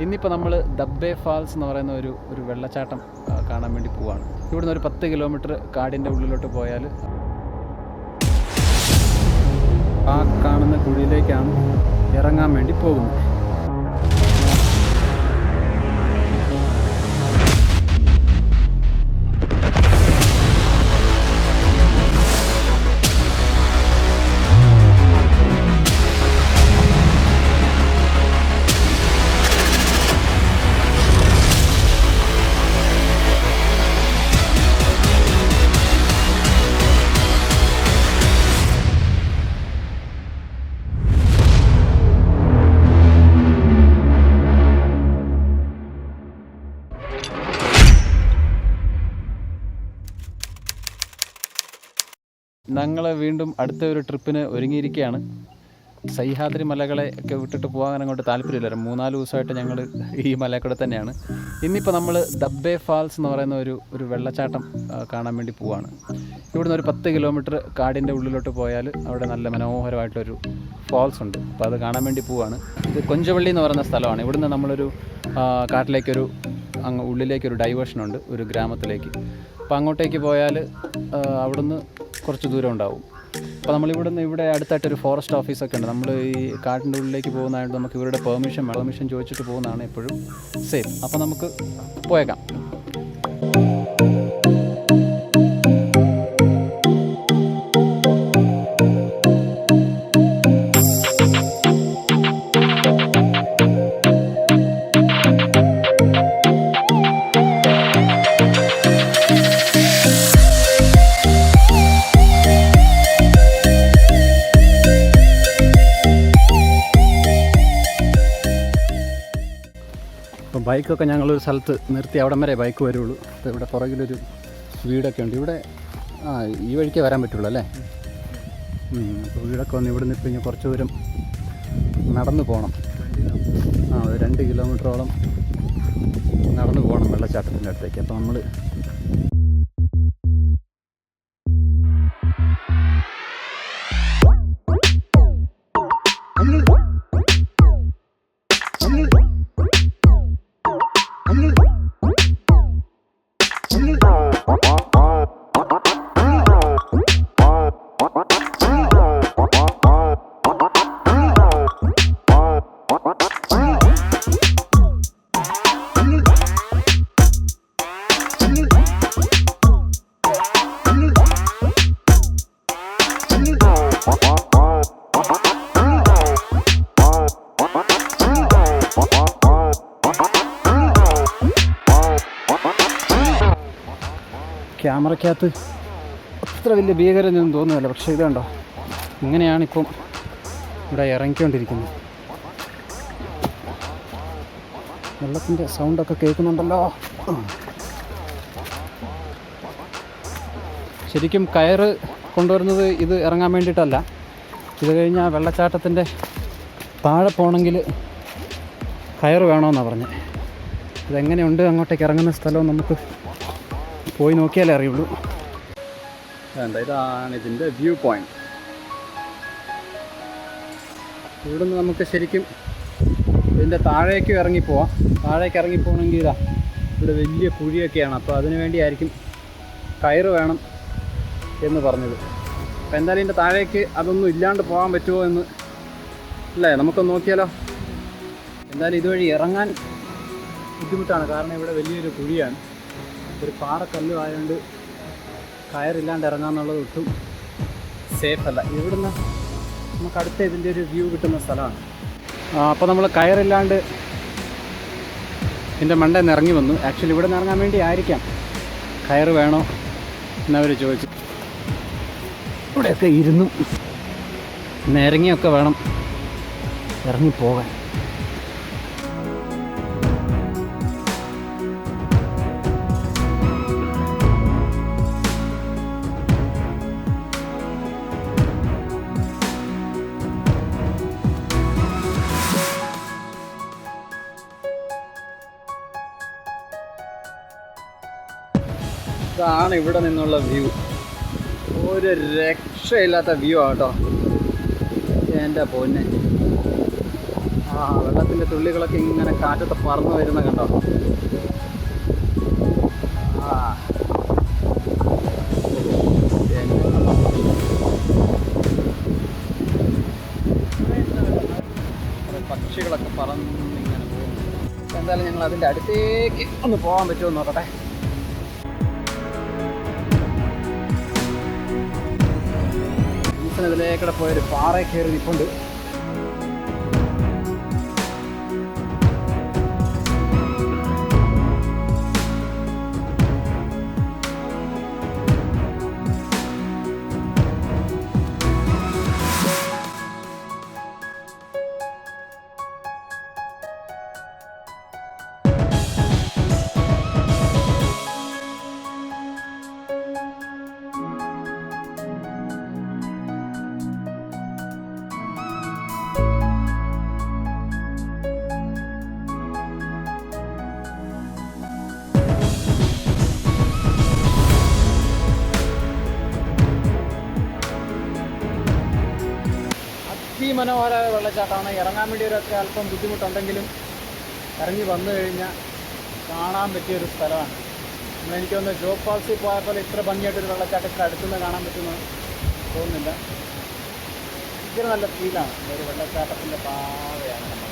ഇന്നിപ്പോൾ നമ്മൾ ദബ്ബെ ഫാൾസ് എന്ന് പറയുന്ന ഒരു വെള്ളച്ചാട്ടം കാണാൻ വേണ്ടി പോവുകയാണ്. ഇവിടുന്ന് ഒരു 10 കിലോമീറ്റർ കാടിൻ്റെ ഉള്ളിലോട്ട് പോയാൽ ആ കാണുന്ന കുഴിയിലേക്കാണ് ഇറങ്ങാൻ വേണ്ടി പോകുന്നത്. ഞങ്ങൾ വീണ്ടും അടുത്ത ഒരു ട്രിപ്പിന് ഒരുങ്ങിയിരിക്കുകയാണ്. സഹ്യാദ്രി മലകളെ ഒക്കെ വിട്ടിട്ട് പോകാൻ അങ്ങോട്ട് താല്പര്യമില്ല. 3-4 ദിവസമായിട്ട് ഞങ്ങൾ ഈ മലക്കൂടെ തന്നെയാണ്. ഇന്നിപ്പോൾ നമ്മൾ ദബ്ബെ ഫാൾസ് എന്ന് പറയുന്ന ഒരു വെള്ളച്ചാട്ടം കാണാൻ വേണ്ടി പോവുകയാണ്. ഇവിടുന്ന് ഒരു 10 കിലോമീറ്റർ കാടിൻ്റെ ഉള്ളിലോട്ട് പോയാൽ അവിടെ നല്ല മനോഹരമായിട്ടൊരു ഫാൾസ് ഉണ്ട്. അപ്പോൾ അത് കാണാൻ വേണ്ടി പോവുകയാണ്. ഇത് കൊഞ്ചവള്ളി എന്ന് പറയുന്ന സ്ഥലമാണ്. ഇവിടുന്ന് നമ്മളൊരു കാട്ടിലേക്കൊരു അങ്ങ് ഉള്ളിലേക്കൊരു ഡൈവേർഷനുണ്ട്, ഒരു ഗ്രാമത്തിലേക്ക്. അപ്പോൾ അങ്ങോട്ടേക്ക് പോയാൽ അവിടുന്ന് കുറച്ച് ദൂരം ഉണ്ടാവും. അപ്പോൾ ഇവിടെ അടുത്തായിട്ടൊരു ഫോറസ്റ്റ് ഓഫീസൊക്കെ ഉണ്ട്. നമ്മൾ ഈ കാട്ടിൻ്റെ ഉള്ളിലേക്ക് പോകുന്നതായിട്ട് നമുക്ക് ഇവരുടെ പെർമിഷൻ ചോദിച്ചിട്ട് പോകുന്നതാണ് എപ്പോഴും സേഫ്. അപ്പോൾ നമുക്ക് പോയേക്കാം. അപ്പം ബൈക്കൊക്കെ ഞങ്ങളൊരു സ്ഥലത്ത് നിർത്തി അവിടം വരെ ബൈക്ക് വരുള്ളൂ. അപ്പോൾ ഇവിടെ പുറകിലൊരു വീടൊക്കെ ഉണ്ട്. ഇവിടെ ഈ വഴിക്കേ വരാൻ പറ്റുള്ളൂ അല്ലേ? അപ്പോൾ വീടൊക്കെ വന്ന് ഇവിടെ നിന്ന് ഇപ്പം ഇനി കുറച്ച് ദൂരം നടന്നു പോകണം. ഒരു 2 കിലോമീറ്ററോളം നടന്നു പോകണം വെള്ളച്ചാട്ടത്തിൻ്റെ അടുത്തേക്ക്. അപ്പോൾ നമ്മൾ ക്യാമറയ്ക്കകത്ത് അത്ര വലിയ ഭീകരതയൊന്നും തോന്നുന്നില്ല. പക്ഷേ ഇത് കണ്ടോ, ഇങ്ങനെയാണിപ്പം ഇവിടെ ഇറങ്ങിക്കൊണ്ടിരിക്കുന്നത്. വെള്ളത്തിൻ്റെ സൗണ്ടൊക്കെ കേൾക്കുന്നുണ്ടല്ലോ. ശരിക്കും കയറ് കൊണ്ടുവരുന്നത് ഇത് ഇറങ്ങാൻ വേണ്ടിയിട്ടല്ല. ഇത് കഴിഞ്ഞാൽ വെള്ളച്ചാട്ടത്തിൻ്റെ താഴെ പോകണമെങ്കിൽ കയറ് വേണമെന്നാണ് പറഞ്ഞത്. ഇതെങ്ങനെയുണ്ട് അങ്ങോട്ടേക്ക് ഇറങ്ങുന്ന സ്ഥലവും നമുക്ക് പോയി നോക്കിയാലേ അറിയുള്ളൂ. ഇതാണ് ഇതിൻ്റെ വ്യൂ പോയിന്റ്. ഇവിടുന്ന് നമുക്ക് ശരിക്കും ഇതിൻ്റെ താഴേക്ക് ഇറങ്ങിപ്പോവാം. താഴേക്ക് ഇറങ്ങിപ്പോകണമെങ്കിൽ ഇവിടെ വലിയ കുഴിയൊക്കെയാണ്. അപ്പോൾ അതിനു വേണ്ടിയായിരിക്കും കയറ് വേണം എന്ന് പറഞ്ഞത്. അപ്പോൾ എന്തായാലും ഇതിൻ്റെ താഴേക്ക് അതൊന്നും ഇല്ലാണ്ട് പോകാൻ പറ്റുമോ എന്ന് അല്ലേ, നമുക്കൊന്ന് നോക്കിയാലോ. എന്തായാലും ഇതുവഴി ഇറങ്ങാൻ ബുദ്ധിമുട്ടാണ്. കാരണം ഇവിടെ വലിയൊരു കുഴിയാണ്, ഒരു പാറക്കല്ലും ആയതുകൊണ്ട് കയറില്ലാണ്ട് ഇറങ്ങാമെന്നുള്ളത് ഒട്ടും സേഫ് അല്ല. ഇവിടുന്ന് നമുക്ക് അടുത്ത ഇതിൻ്റെ ഒരു വ്യൂ കിട്ടുന്ന സ്ഥലമാണ്. അപ്പോൾ നമ്മൾ കയറില്ലാണ്ട് ഇതിൻ്റെ മണ്ടയിൽ നിന്ന് ഇറങ്ങി വന്നു. ആക്ച്വലി ഇവിടെ നിന്ന് ഇറങ്ങാൻ വേണ്ടി ആയിരിക്കാം കയറ് വേണോ എന്നവർ ചോദിച്ചു. ഇവിടെയൊക്കെ ഇരുന്നു ഇറങ്ങിയൊക്കെ വേണം ഇറങ്ങിപ്പോകാൻ. ഇതാണ് ഇവിടെ നിന്നുള്ള വ്യൂ. ഒരു രക്ഷയില്ലാത്ത വ്യൂ ആട്ടോ എൻ്റെ പൊന്നെ. വെള്ളത്തിൻ്റെ തുള്ളികളൊക്കെ ഇങ്ങനെ കാറ്റത്ത് പറന്നു വരുന്ന കണ്ടോ. പക്ഷികളൊക്കെ പറന്നിങ്ങനെ പോകുന്നു. എന്തായാലും ഞങ്ങൾ അതിൻ്റെ അടുത്തേക്ക് ഒന്ന് പോകാൻ പറ്റുമോ നോക്കട്ടെ. ഇതിലേക്കൂടെ പോയൊരു പാറ കയറി നിൽപ്പുണ്ട്. മനോഹരമായ വെള്ളച്ചാട്ടമാണ്. ഇറങ്ങാൻ വേണ്ടി ഒരൊക്കെ അല്പം ബുദ്ധിമുട്ടുണ്ടെങ്കിലും ഇറങ്ങി വന്നു കഴിഞ്ഞാൽ കാണാൻ പറ്റിയൊരു സ്ഥലമാണ്. എനിക്ക് തോന്നുന്നു ജോഗ് ഫാൾസിൽ പോയപ്പോൾ ഇത്ര ഭംഗിയായിട്ടൊരു വെള്ളച്ചാട്ടത്തിൽ അടുത്തുനിന്ന് കാണാൻ പറ്റുമെന്ന് തോന്നുന്നില്ല. ഇത്ര നല്ല ഫീലാണ്. ഒരു വെള്ളച്ചാട്ടത്തിൻ്റെ പാതയാണ് നമ്മൾ.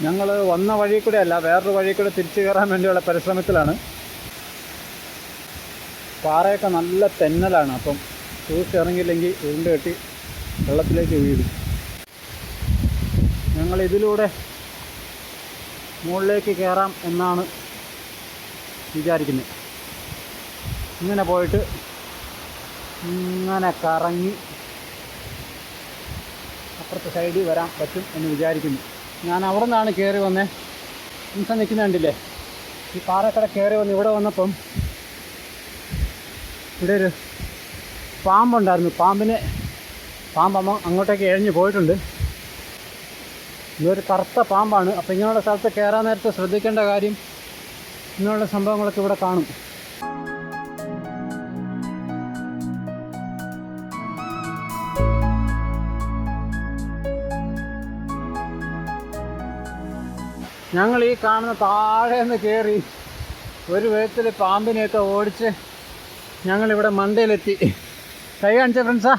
ഞങ്ങൾ വന്ന വഴി കൂടെ അല്ല, വേറൊരു വഴി കൂടെ തിരിച്ചു കയറാൻ വേണ്ടിയുള്ള പരിശ്രമത്തിലാണ്. പാറയൊക്കെ നല്ല തെന്നലാണ്. അപ്പം ഷൂസ് ഇറങ്ങിയില്ലെങ്കിൽ ഉരുണ്ട് കെട്ടി വെള്ളത്തിലേക്ക് വീഴും. ഞങ്ങൾ ഇതിലൂടെ മുകളിലേക്ക് കയറാം എന്നാണ് വിചാരിക്കുന്നത്. ഇങ്ങനെ പോയിട്ട് ഇങ്ങനെ കറങ്ങി അപ്പുറത്തെ സൈഡിൽ വരാൻ പറ്റും എന്ന് വിചാരിക്കുന്നു. ഞാൻ അവിടെ നിന്നാണ് കയറി വന്നത്. നിമിഷം നിൽക്കുന്ന കണ്ടില്ലേ, ഈ പാറക്കട കയറി വന്ന് ഇവിടെ വന്നപ്പം ഇവിടെ ഒരു പാമ്പുണ്ടായിരുന്നു. പാമ്പ് അങ്ങോട്ടേക്ക് എഴഞ്ഞ് പോയിട്ടുണ്ട്. ഇതൊരു കറുത്ത പാമ്പാണ്. അപ്പോൾ ഇങ്ങനെയുള്ള സ്ഥലത്ത് കയറാൻ നേരത്തെ ശ്രദ്ധിക്കേണ്ട കാര്യം ഇങ്ങനെയുള്ള സംഭവങ്ങളൊക്കെ ഇവിടെ കാണും. ഞങ്ങൾ ഈ കാണുന്ന താഴെ നിന്ന് കയറി ഒരു വിധത്തിൽ പാമ്പിനെയൊക്കെ ഓടിച്ച് ഞങ്ങളിവിടെ മണ്ടയിലെത്തി. കൈ കാണിച്ച ഫ്രണ്ട്സാ,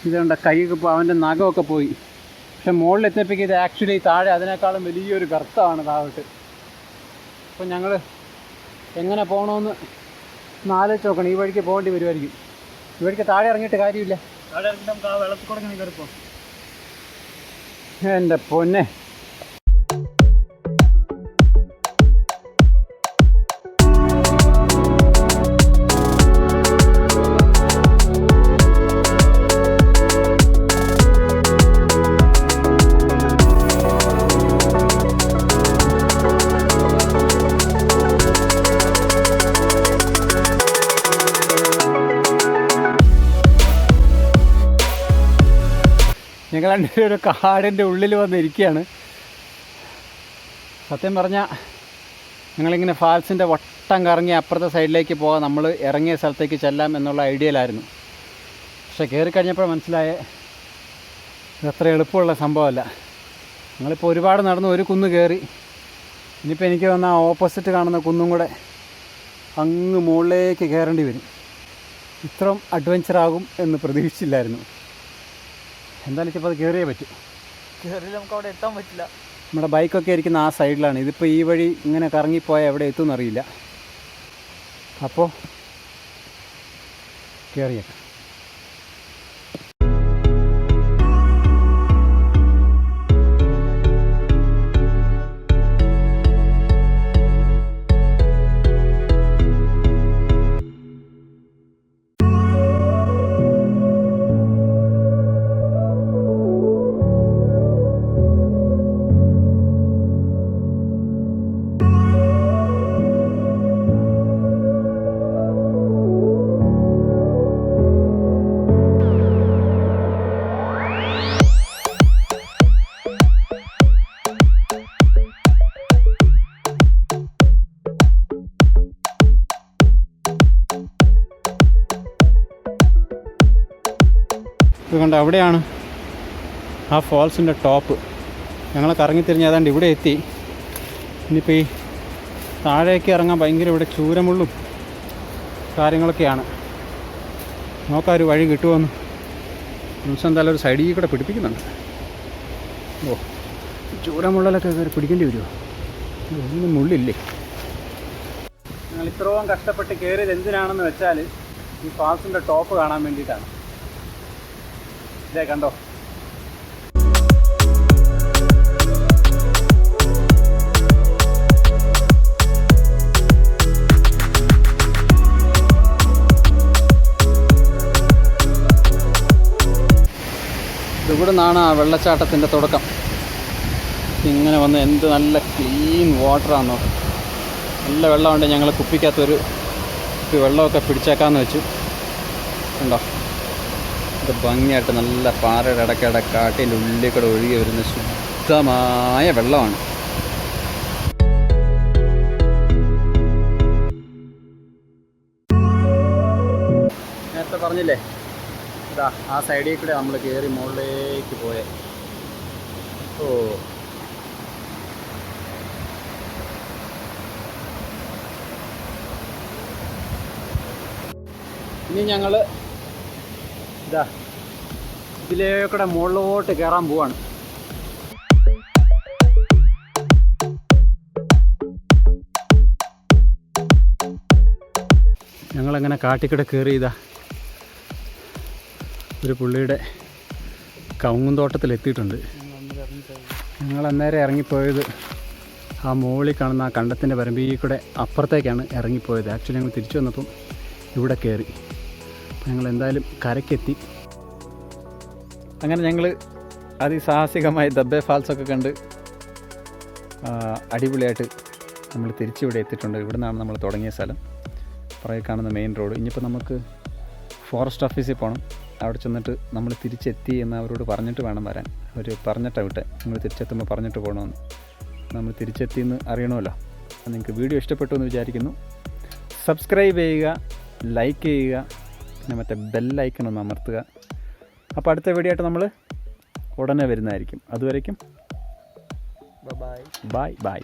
ഇതുകൊണ്ട് കൈയൊക്കെ അവൻ്റെ നഖമൊക്കെ പോയി. പക്ഷെ മുകളിലെത്തിയപ്പോഴേക്ക് ഇത് ആക്ച്വലി താഴെ അതിനേക്കാളും വലിയൊരു ഗർത്തമാണ് താഴോട്ട്. അപ്പോൾ ഞങ്ങൾ എങ്ങനെ പോകണമെന്ന് ആലോചിച്ച് നോക്കണം. ഈ വഴിക്ക് പോകേണ്ടി വരുമായിരിക്കും. ഈ വഴിക്ക് താഴെ ഇറങ്ങിയിട്ട് കാര്യമില്ല. താഴെ ഇറങ്ങിയിട്ട് നമുക്ക് ആ വെള്ളത്തിൽ കൂടെ ഇങ്ങനെ കയറിപ്പോ. എൻ്റെ പൊന്നെ, ഞങ്ങൾ രണ്ടുപേരും ഒരു കാടിൻ്റെ ഉള്ളിൽ വന്നിരിക്കുകയാണ്. സത്യം പറഞ്ഞാൽ ഞങ്ങളിങ്ങനെ ഫാൾസിൻ്റെ വട്ടം കറങ്ങി അപ്പുറത്തെ സൈഡിലേക്ക് പോകാൻ നമ്മൾ ഇറങ്ങിയ സ്ഥലത്തേക്ക് ചെല്ലാം എന്നുള്ള ഐഡിയയിലായിരുന്നു. പക്ഷെ കയറിക്കഴിഞ്ഞപ്പോൾ മനസ്സിലായേ ഇതത്ര എളുപ്പമുള്ള സംഭവമല്ല. ഞങ്ങളിപ്പോൾ ഒരുപാട് നടന്ന് ഒരു കുന്ന് കയറി. ഇനിയിപ്പോൾ എനിക്ക് വന്ന ഓപ്പോസിറ്റ് കാണുന്ന കുന്നും കൂടെ അങ്ങ് മുകളിലേക്ക് കയറേണ്ടി വരും. ഇത്രയും അഡ്വഞ്ചറാകും എന്ന് പ്രതീക്ഷിച്ചില്ലായിരുന്നു. എന്തായാലും ഇപ്പോൾ അത് കയറിയേ പറ്റും. കയറിയാൽ നമുക്ക് അവിടെ എത്താൻ പറ്റില്ല. നമ്മുടെ ബൈക്കൊക്കെ ഇരിക്കുന്ന ആ സൈഡിലാണ്. ഇതിപ്പോൾ ഈ വഴി ഇങ്ങനെ കറങ്ങിപ്പോയാൽ എവിടെ എത്തുമെന്നറിയില്ല. അപ്പോൾ കയറിയേക്കാം. ഇത് കണ്ട അവിടെയാണ് ആ ഫോൾസിൻ്റെ ടോപ്പ്. ഞങ്ങൾ കറങ്ങിത്തിരിഞ്ഞ് ഏതാണ്ട് ഇവിടെ എത്തി. ഇനിയിപ്പോൾ ഈ താഴേക്ക് ഇറങ്ങാൻ ഭയങ്കര ഇവിടെ ചൂരമുള്ളും കാര്യങ്ങളൊക്കെയാണ്. നോക്കാം ഒരു വഴി കിട്ടുമെന്ന്. നിമിഷം എന്തായാലും ഒരു സൈഡിൽ കൂടെ പിടിപ്പിക്കുന്നുണ്ട്. ഓ, ചൂരമുള്ളിലൊക്കെ കയറി പിടിക്കേണ്ടി വരുമോ? ഒന്നും മുള്ളില്ലേ. ഞങ്ങൾ ഇത്രയും കഷ്ടപ്പെട്ട് കയറിയത് എന്തിനാണെന്ന് വെച്ചാൽ ഈ ഫാൾസിൻ്റെ ടോപ്പ് കാണാൻ വേണ്ടിയിട്ടാണ്. ഇതേ കണ്ടോ. ഇവിടെ നിന്നാണ് ആ വെള്ളച്ചാട്ടത്തിൻ്റെ തുടക്കം. ഇങ്ങനെ വന്ന് എന്ത് നല്ല ക്ലീൻ വാട്ടറാണെന്നോ. നല്ല വെള്ളമുണ്ട്. ഞങ്ങൾ കുപ്പിക്കകത്തൊരു വെള്ളമൊക്കെ പിടിച്ചേക്കാമെന്ന് വെച്ചു. ഉണ്ടോ, ഇത് ഭംഗിയായിട്ട് നല്ല പാറയുടെ ഇടയ്ക്കിടെ കാട്ടിൻ്റെ ഉള്ളിൽ കൂടെ ഒഴുകി വരുന്ന ശുദ്ധമായ വെള്ളമാണ്. നേരത്തെ പറഞ്ഞില്ലേ, ഇതാ ആ സൈഡിൽ കൂടെ നമ്മൾ കയറി മുകളിലേക്ക് പോയേ. ഓ, ഇനി ഞങ്ങൾ ഇതാ ഇതിലേക്കൂടെ മുകളിലോട്ട് കയറാൻ പോവാണ്. ഞങ്ങളങ്ങനെ കാട്ടിക്കൂടെ കയറി ഇതാ ഒരു പുള്ളിയുടെ കവുങ്ങും തോട്ടത്തിലെത്തിയിട്ടുണ്ട്. ഞങ്ങൾ അന്നേരം ഇറങ്ങിപ്പോയത് ആ മുകളിൽ കാണുന്ന ആ കണ്ടത്തിൻ്റെ വരമ്പിൽ കൂടെ അപ്പുറത്തേക്കാണ് ഇറങ്ങിപ്പോയത്. ആക്ച്വലി ഞങ്ങൾ തിരിച്ചു വന്നപ്പം ഇവിടെ കയറി. ഞങ്ങൾ എന്തായാലും കരയ്ക്കെത്തി. അങ്ങനെ ഞങ്ങൾ അതിസാഹസികമായി ദബ്ബെ ഫാൾസൊക്കെ കണ്ട് അടിപൊളിയായിട്ട് നമ്മൾ തിരിച്ചിവിടെ എത്തിയിട്ടുണ്ട്. ഇവിടെ നിന്നാണ് നമ്മൾ തുടങ്ങിയ സ്ഥലം. പുറകെ കാണുന്ന മെയിൻ റോഡ്. ഇനിയിപ്പോൾ നമുക്ക് ഫോറസ്റ്റ് ഓഫീസിൽ പോകണം. അവിടെ ചെന്നിട്ട് നമ്മൾ തിരിച്ചെത്തി എന്ന് അവരോട് പറഞ്ഞിട്ട് വേണം വരാൻ. അവർ പറഞ്ഞിട്ടാണ് വിട്ടെ, നിങ്ങൾ തിരിച്ചെത്തുമ്പോൾ പറഞ്ഞിട്ട് പോകണമെന്ന്. നമ്മൾ തിരിച്ചെത്തിയെന്ന് അറിയണമല്ലോ. നിങ്ങൾക്ക് വീഡിയോ ഇഷ്ടപ്പെട്ടു എന്ന് വിചാരിക്കുന്നു. സബ്സ്ക്രൈബ് ചെയ്യുക, ലൈക്ക് ചെയ്യുക, പിന്നെ മറ്റേ ബെല്ലൈക്കൺ ഒന്ന് അമർത്തുക. അപ്പോൾ അടുത്ത വീഡിയോ ആയിട്ട് നമ്മൾ ഉടനെ വരുന്നതായിരിക്കും. അതുവരയ്ക്കും ബൈ ബൈ.